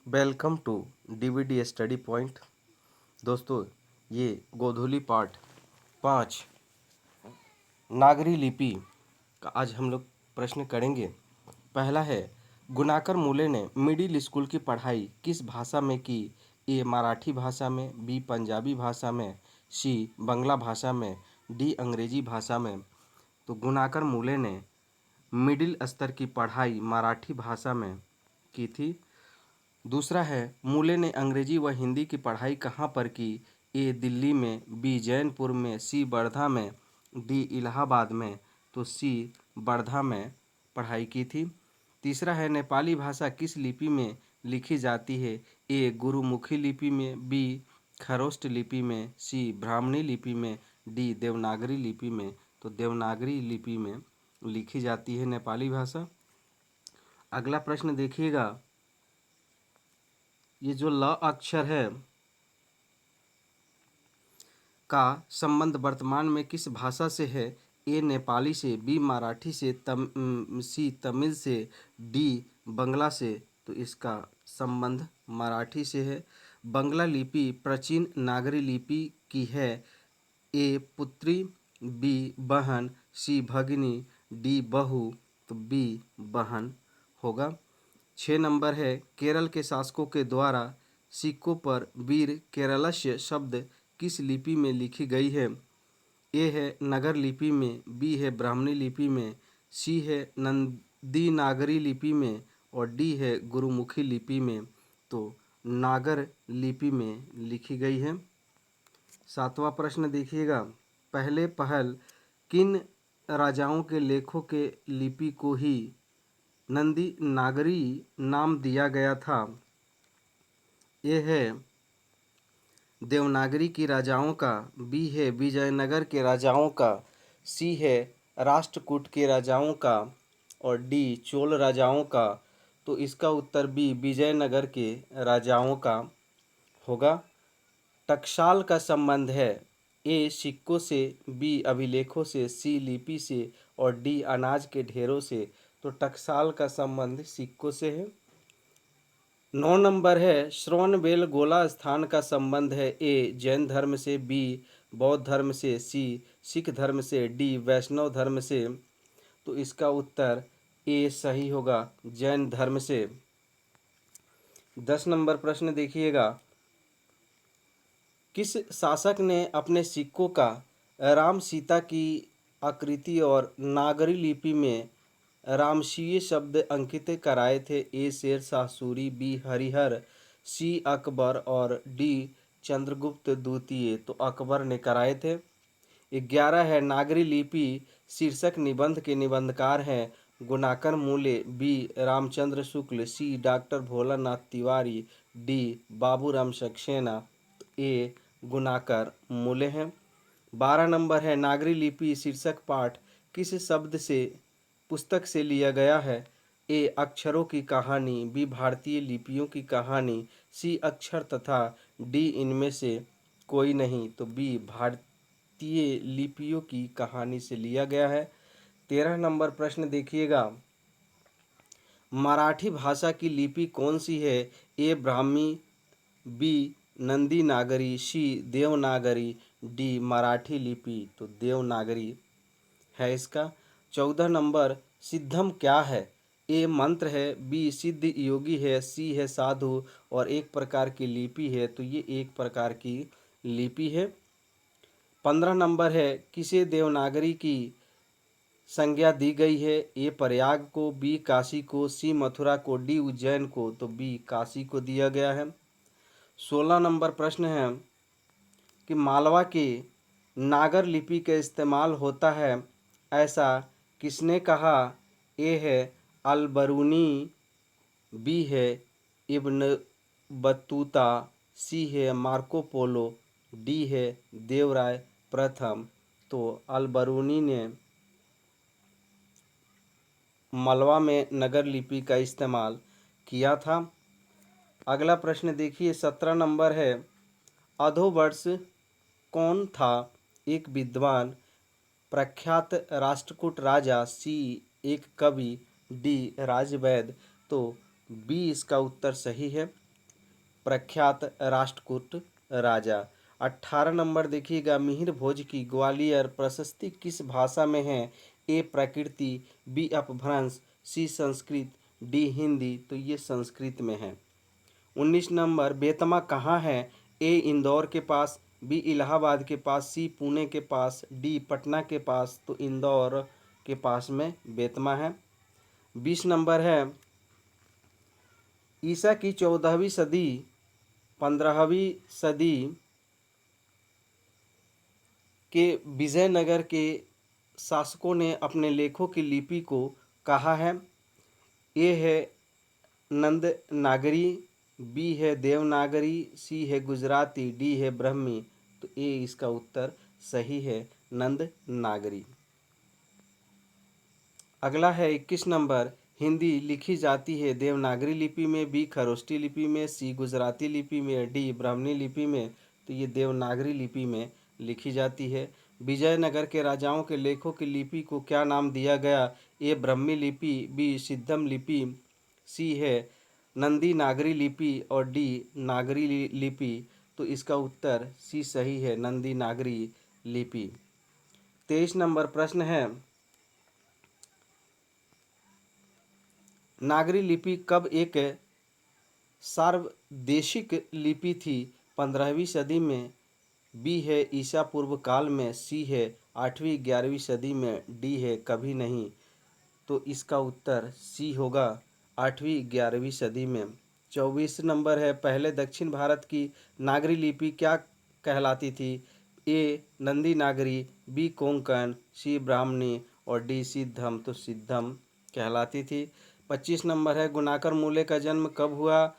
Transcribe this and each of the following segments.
Welcome to DVD study point. दोस्तों, ये गोधूली पाठ 5 नागरी लिपि का आज हम लोग प्रश्न करेंगे। पहला है, गुणाकर मूले ने मिडिल स्कूल की पढ़ाई किस भाषा में की? ए मराठी भाषा में, बी पंजाबी भाषा में, सी बंगला भाषा में, डी अंग्रेजी भाषा में। तो गुणाकर मूले ने मिडिल स्तर की पढ़ाई मराठी भाषा में की थी। दूसरा है, मूले ने अंग्रेजी व हिंदी की पढ़ाई कहाँ पर की? ए दिल्ली में, बी जैनपुर में, सी वर्धा में, डी इलाहाबाद में। तो सी वर्धा में पढ़ाई की थी। तीसरा है, नेपाली भाषा किस लिपि में लिखी जाती है? ए गुरुमुखी लिपि में, बी खरोष्ट लिपि में, सी ब्राह्मणी लिपि में, डी देवनागरी लिपि में। तो देवनागरी लिपि में लिखी जाती है नेपाली भाषा। अगला प्रश्न देखिएगा, ये जो ल अक्षर है का संबंध वर्तमान में किस भाषा से है? ए नेपाली से, बी मराठी से, सी तमिल से, डी बंगला से। तो इसका संबंध मराठी से है। बंगला लिपि प्राचीन नागरी लिपि की है। ए पुत्री, बी बहन, सी भगिनी, डी बहू। तो बी बहन होगा। 6 नंबर है, केरल के शासकों के द्वारा सिक्कों पर वीर केरलस्य शब्द किस लिपि में लिखी गई है? ए है नगर लिपि में, बी है ब्राह्मणी लिपि में, सी है नंदी नागरी लिपि में और डी है गुरुमुखी लिपि में। तो नागर लिपि में लिखी गई है। 7वां प्रश्न देखिएगा, पहले पहल किन राजाओं के लेखों के लिपि को ही नंदी नागरी नाम दिया गया था? ये है देवनागरी की राजाओं का, बी है विजयनगर के राजाओं का, सी है राष्ट्रकूट के राजाओं का और डी चोल राजाओं का। तो इसका उत्तर बी विजयनगर के राजाओं का होगा। टकसाल का संबंध है, ए सिक्कों से, बी अभिलेखों से, सी लिपि से और डी अनाज के ढेरों से। तो टकसाल का संबंध सिक्कों से है। 9 नंबर है, श्रवणबेल गोला स्थान का संबंध है। ए जैन धर्म से, बी बौद्ध धर्म से, सी सिख धर्म से, डी वैष्णव धर्म से। तो इसका उत्तर ए सही होगा, जैन धर्म से। 10 नंबर प्रश्न देखिएगा, किस शासक ने अपने सिक्कों का राम सीता की आकृति और नागरी लिपि में रामशीय शब्द अंकित कराए थे? ए शेर शाह सूरी, बी हरिहर, सी अकबर और डी चंद्रगुप्त द्वितीय। तो अकबर ने कराए थे। 11 है, नागरी लिपि शीर्षक निबंध के निबंधकार हैं गुणाकर मूले, बी रामचंद्र शुक्ल, सी डॉक्टर भोलानाथ तिवारी, डी बाबूराम सक्सेना। ए गुणाकर मूले हैं। 12 नंबर है, नागरी लिपि शीर्षक पाठ किस शब्द से पुस्तक से लिया गया है? ए अक्षरों की कहानी, बी भारतीय लिपियों की कहानी, सी अक्षर तथा डी इनमें से कोई नहीं। तो बी भारतीय लिपियों की कहानी से लिया गया है। 13 नंबर प्रश्न देखिएगा, मराठी भाषा की लिपि कौन सी है? ए ब्राह्मी, बी नंदी नागरी, सी देवनागरी, डी मराठी लिपि। तो देवनागरी है इसका। 14 नंबर, सिद्धम क्या है? ए मंत्र है, बी सिद्ध योगी है, सी है साधु और एक प्रकार की लिपि है। तो ये एक प्रकार की लिपि है। 15 नंबर है, किसे देवनागरी की संज्ञा दी गई है? ए प्रयाग को, बी काशी को, सी मथुरा को, डी उज्जैन को। तो बी काशी को दिया गया है। 16 नंबर प्रश्न है कि मालवा के नागर लिपि का इस्तेमाल होता है, ऐसा किसने कहा? ए है अलबरूनी, बी है इब्न बतूता, सी है मार्को पोलो, डी है देवराय प्रथम। तो अलबरूनी ने मालवा में नगर लिपि का इस्तेमाल किया था। अगला प्रश्न देखिए, 17 नंबर है, अधोवर्ष कौन था? एक विद्वान, प्रख्यात राष्ट्रकूट राजा, सी एक कवि, डी राजवैद। तो बी इसका उत्तर सही है। प्रख्यात राष्ट्रकूट राजा। 18 नंबर देखिएगा, मिहिर भोज की ग्वालियर प्रशस्ति किस भाषा में है? ए प्रकृति, बी अपभ्रंश, सी संस्कृत, डी हिंदी। तो ये संस्कृत में है। 19 नंबर, बेतमा कहाँ है? ए इंदौर के पास, बी इलाहाबाद के पास, सी पुणे के पास, डी पटना के पास। तो इंदौर के पास में बेतमा है। 20 नंबर है, ईसा की 14वीं सदी 15वीं सदी के विजयनगर के शासकों ने अपने लेखों की लिपि को कहा है? ए है नंद नागरी, बी है देवनागरी, सी है गुजराती, डी है ब्रह्मी। तो ए इसका उत्तर सही है, नंद नागरी। अगला है 21 नंबर, हिंदी लिखी जाती है देवनागरी लिपि में, बी खरोष्टी लिपि में, सी गुजराती लिपि में, डी ब्राह्मणी लिपि में। तो ये देवनागरी लिपि में लिखी जाती है। विजयनगर के राजाओं के लेखों की लिपि को क्या नाम दिया गया? ए ब्राह्मी लिपि, बी सिद्धम लिपि, सी है नंदी नागरी लिपि और डी नागरी लिपि। तो इसका उत्तर सी सही है, नंदी नागरी लिपि। 23 नंबर प्रश्न है, नागरी लिपि कब एक सार्वदेशिक लिपि थी? 15वीं सदी में, बी है ईसा पूर्व काल में, सी है 8वीं 11वीं सदी में, डी है कभी नहीं। तो इसका उत्तर सी होगा, 8वीं 11वीं सदी में। 24 नंबर है, पहले दक्षिण भारत की नागरी लिपि क्या कहलाती थी? ए नंदी नागरी, बी कोंकण, सी ब्राह्मणी और डी सिद्धम। तो सिद्धम कहलाती थी। 25 नंबर है, गुणाकर मूले का जन्म कब हुआ?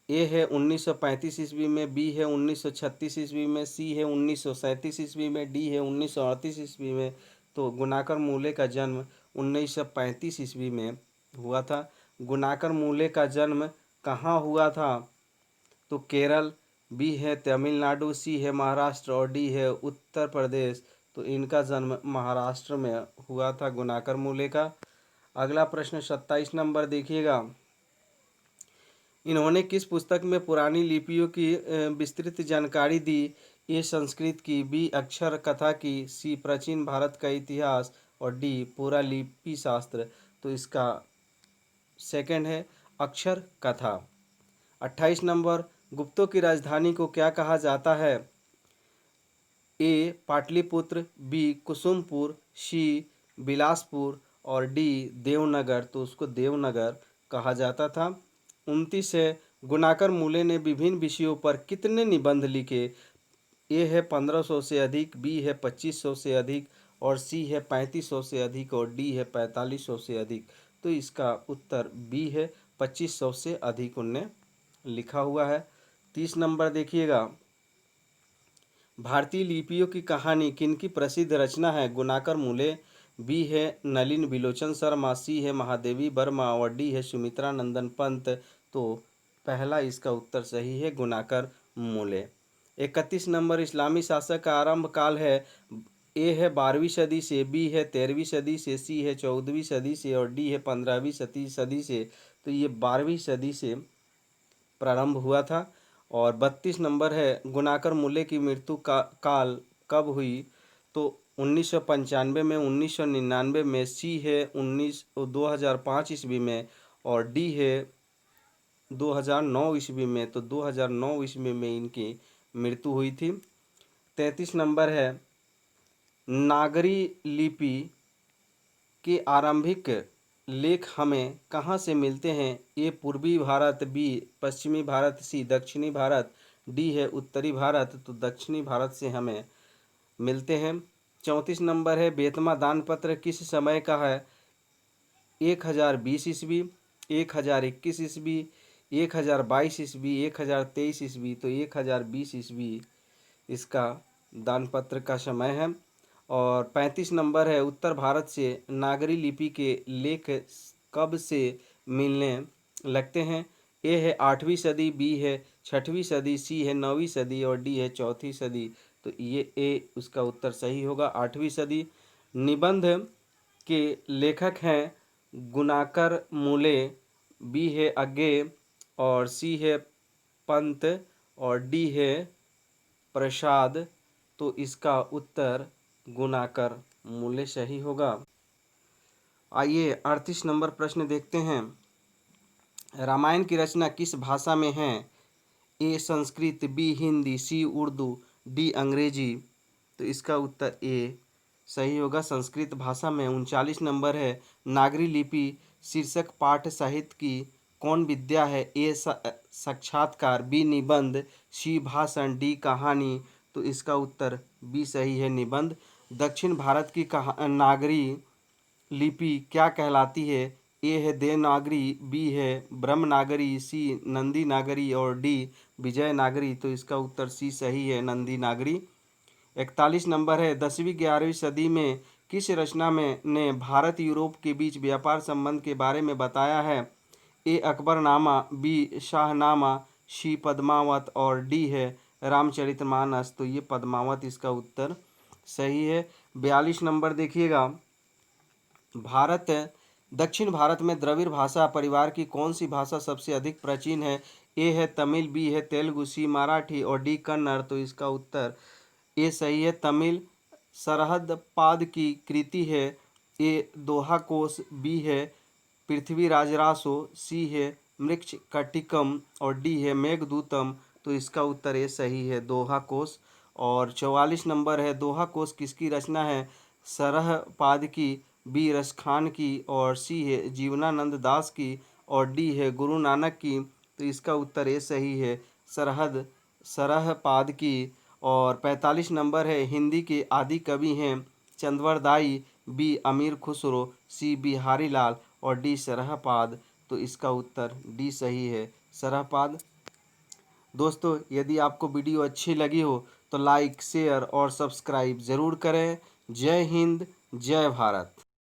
ए है 1935 ईस्वी में, बी है 1936 ईस्वी में, सी है 1937 ईस्वी में, डी है 1938 ईस्वी में। तो गुणाकर मूले का जन्म 1935 ईस्वी में हुआ था। गुणाकर मूले का जन्म कहाँ हुआ था? तो केरल, बी है तमिलनाडु, सी है महाराष्ट्र और डी है उत्तर प्रदेश। तो इनका जन्म महाराष्ट्र में हुआ था, गुणाकर मूले का। अगला प्रश्न 27 नंबर देखिएगा, इन्होंने किस पुस्तक में पुरानी लिपियों की विस्तृत जानकारी दी? ए संस्कृत की, बी अक्षर कथा की, सी प्राचीन भारत का इतिहास और डी पूरा लिपि शास्त्र। तो इसका सेकंड है अक्षर कथा। 28 नंबर, गुप्तों की राजधानी को क्या कहा जाता है? ए पाटलिपुत्र, बी कुसुमपुर, सी बिलासपुर और डी देवनगर। तो उसको देवनगर कहा जाता था। 29 है, गुणाकर मूले ने विभिन्न विषयों पर कितने निबंध लिखे? ए है 1500 से अधिक, बी है 2500 से अधिक और सी है 3500 से अधिक और डी है 4500 से अधिक। तो इसका उत्तर बी है, 2500 से अधिक उनने लिखा हुआ है। 30 नंबर देखिएगा, भारतीय लिपियों की कहानी किनकी प्रसिद्ध रचना है? गुणाकर मूले, बी है नलिन बिलोचन शर्मा, सी है महादेवी वर्मा और डी है सुमित्रा नंदन पंत। तो पहला इसका उत्तर सही है, गुणाकर मूले। 31 नंबर, इस्लामी शासक का आरंभ काल है? ए है 12वीं सदी से, बी है 13वीं सदी से, सी है 14वीं सदी से और डी है 15वीं सदी से। तो ये 12वीं सदी से प्रारंभ हुआ था। और 32 नंबर है, गुणाकर मूले की मृत्यु का काल कब हुई? तो 1995 में, 1999 में, सी है 2005 ईस्वी में और डी है 2009 ईस्वी में। तो 2009 ईस्वी में इनकी मृत्यु हुई थी। 33 नंबर है, नागरी लिपि के आरंभिक लेख हमें कहाँ से मिलते हैं? ए पूर्वी भारत, बी पश्चिमी भारत, सी दक्षिणी भारत, डी है उत्तरी भारत। तो दक्षिणी भारत से हमें मिलते हैं। 34 नंबर है, बेतमा दानपत्र किस समय का है? 1020 ईस्वी, 1021 ईस्वी, 1022 ईस्वी, 1023 ईस्वी। तो 1020 ईस्वी इसका दानपत्र का समय है। और 35 नंबर है, उत्तर भारत से नागरी लिपि के लेख कब से मिलने लगते हैं? ए है 8वीं सदी, बी है 6वीं सदी, सी है 9वीं सदी और डी है 4वीं सदी। तो ये ए उसका उत्तर सही होगा, 8वीं सदी। निबंध के लेखक हैं गुणाकर मूले, बी है अज्ञे और सी है पंत और डी है प्रसाद। तो इसका उत्तर गुणाकर मूल्य सही होगा। आइए 38 नंबर प्रश्न देखते हैं। रामायण की रचना किस भाषा में है? ए संस्कृत, बी हिंदी, सी उर्दू, डी अंग्रेजी। तो इसका उत्तर ए सही होगा, संस्कृत भाषा में। 39 नंबर है। नागरी लिपि शीर्षक पाठ साहित्य की कौन विद्या है? ए साक्षात्कार, बी निबंध, सी भाषण, डी कहानी। तो इसका उत्तर बी सही है, निबंध। दक्षिण भारत की नागरी लिपि क्या कहलाती है? ए है देवनागरी, बी है ब्रह्मनागरी, सी नंदी नागरी और डी विजय नागरी। तो इसका उत्तर सी सही है, नंदी नागरी। 41 नंबर है। 10वीं-11वीं सदी में किस रचना में ने भारत यूरोप के बीच व्यापार संबंध के बारे में बताया है? ए अकबरनामा, बी शाहनामा, सी पद्मावत और डी है रामचरितमानस। तो ये पद्मावत इसका उत्तर सही है। 42 नंबर देखिएगा। दक्षिण भारत में द्रविड़ भाषा परिवार की कौन सी भाषा सबसे अधिक प्राचीन है? ए है तमिल, बी है तेलुगु, सी मराठी और डी कन्नड़। तो इसका उत्तर ए सही है, तमिल। सरहद पाद की कृति है? ए दोहा कोश, बी है पृथ्वीराज रासो, सी है मृक्ष कटिकम और डी है मेघदूतम। तो इसका उत्तर ए सही है, दोहा कोश। और 44 नंबर है। दोहा कोश किसकी रचना है? सरहपाद की, बी रसखान की और सी है जीवनानंद दास की और डी है गुरु नानक की। तो इसका उत्तर ए सही है, सरहपाद की। और 45 नंबर है। हिंदी के आदि कवि हैं? चंद्रवरदाई, बी अमीर खुसरो, सी बिहारी लाल और डी सरहपाद। तो इसका उत्तर डी सही है, सरहपाद। दोस्तों, यदि आपको वीडियो अच्छी लगी हो तो लाइक, शेयर और सब्सक्राइब ज़रूर करें। जय हिंद, जय भारत।